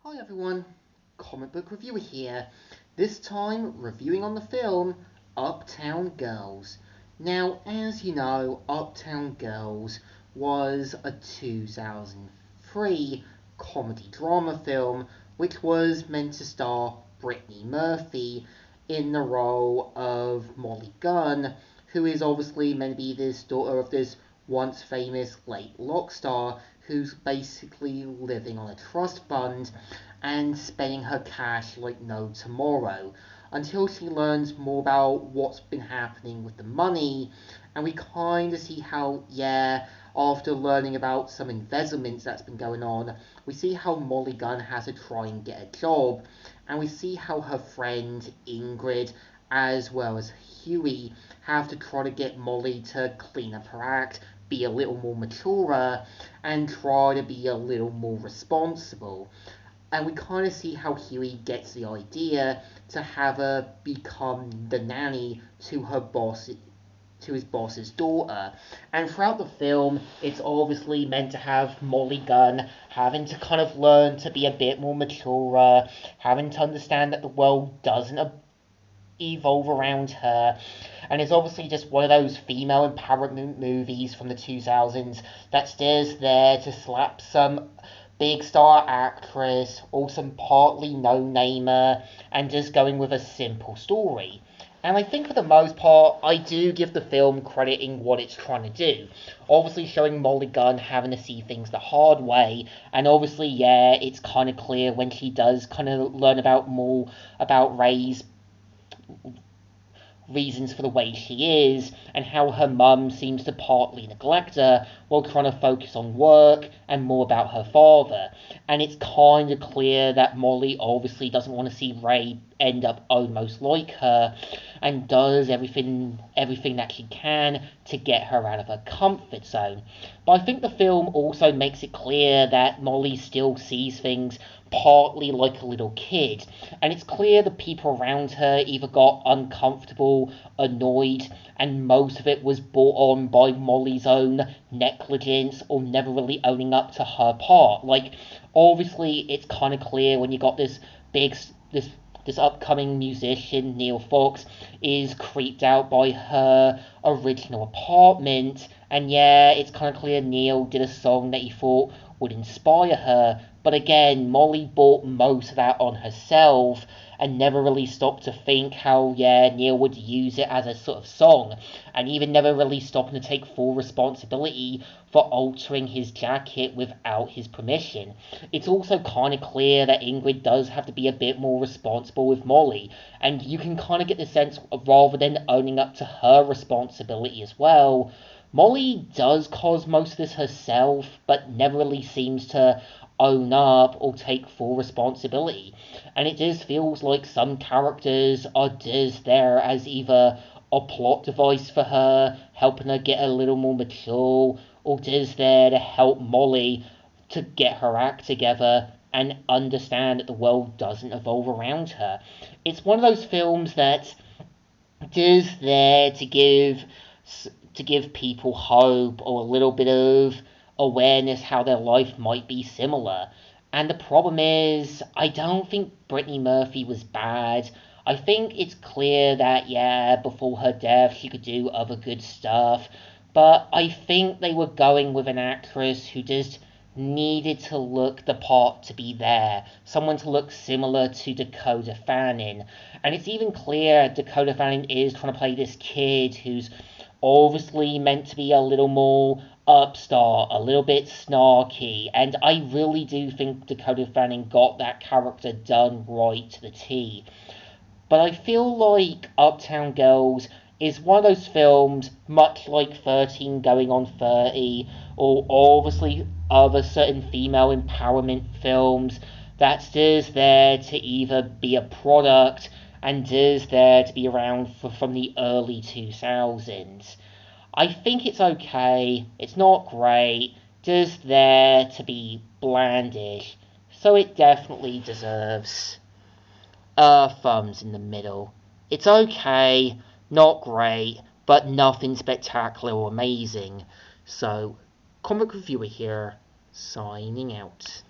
Hi everyone, comic book reviewer here. This time reviewing on the film Uptown Girls. Now, as you know, Uptown Girls was a 2003 comedy drama film which was meant to star Brittany Murphy in the role of Molly Gunn, who is obviously meant to be this daughter of this once famous late Rockstar who's basically living on a trust fund and spending her cash like no tomorrow until she learns more about what's been happening with the money. And we kind of see how, yeah, after learning about some embezzlements that's been going on, we see how Molly Gunn has to try and get a job, and we see how her friend Ingrid as well as Huey have to try to get Molly to clean up her act, be a little more mature, and try to be a little more responsible. And we kind of see how Huey gets the idea to have her become the nanny to her boss, to his boss's daughter. And throughout the film, it's obviously meant to have Molly Gunn having to kind of learn to be a bit more mature, having to understand that the world doesn't evolve around her. And it's obviously just one of those female empowerment movies from the 2000s that's just there to slap some big star actress or some partly no-namer and just going with a simple story. And I think for the most part, I do give the film credit in what it's trying to do. Obviously showing Molly Gunn having to see things the hard way, and obviously, yeah, it's kind of clear when she does kind of learn about more about Ray's reasons for the way she is, and how her mum seems to partly neglect her while trying to focus on work and more about her father. And it's kind of clear that Molly obviously doesn't want to see Ray end up almost like her, and does everything that she can to get her out of her comfort zone. But I think the film also makes it clear that Molly still sees things partly like a little kid, and it's clear the people around her either got uncomfortable, annoyed, and most of it was brought on by Molly's own negligence or never really owning up to her part. Like, obviously, it's kind of clear when you got big this this upcoming musician, Neil Fox, is creeped out by her original apartment. And yeah, it's kind of clear Neil did a song that he thought would inspire her. But again, Molly bought most of that on herself and never really stopped to think how, yeah, Neil would use it as a sort of song. And even never really stopping to take full responsibility for altering his jacket without his permission. It's also kind of clear that Ingrid does have to be a bit more responsible with Molly, and you can kind of get the sense of, rather than owning up to her responsibility as well, Molly does cause most of this herself, but never really seems to own up or take full responsibility. And it just feels like some characters are just there as either a plot device for her, helping her get a little more mature, or just there to help Molly to get her act together and understand that the world doesn't evolve around her. It's one of those films that is there to give people hope or a little bit of awareness how their life might be similar. And the problem is, I don't think Brittany Murphy was bad. I think it's clear that, yeah, before her death, she could do other good stuff. But I think they were going with an actress who just needed to look the part to be there. Someone to look similar to Dakota Fanning. And it's even clear Dakota Fanning is trying to play this kid who's obviously meant to be a little more upstart, a little bit snarky, and I really do think Dakota Fanning got that character done right to the T. But I feel like Uptown Girls is one of those films, much like 13 Going on 30, or obviously other certain female empowerment films, that's just there to either be a product and is there to be around from the early 2000s. I think it's okay, it's not great, just there to be blandish, so it definitely deserves thumbs in the middle. It's okay, not great, but nothing spectacular or amazing. So, comic reviewer here, signing out.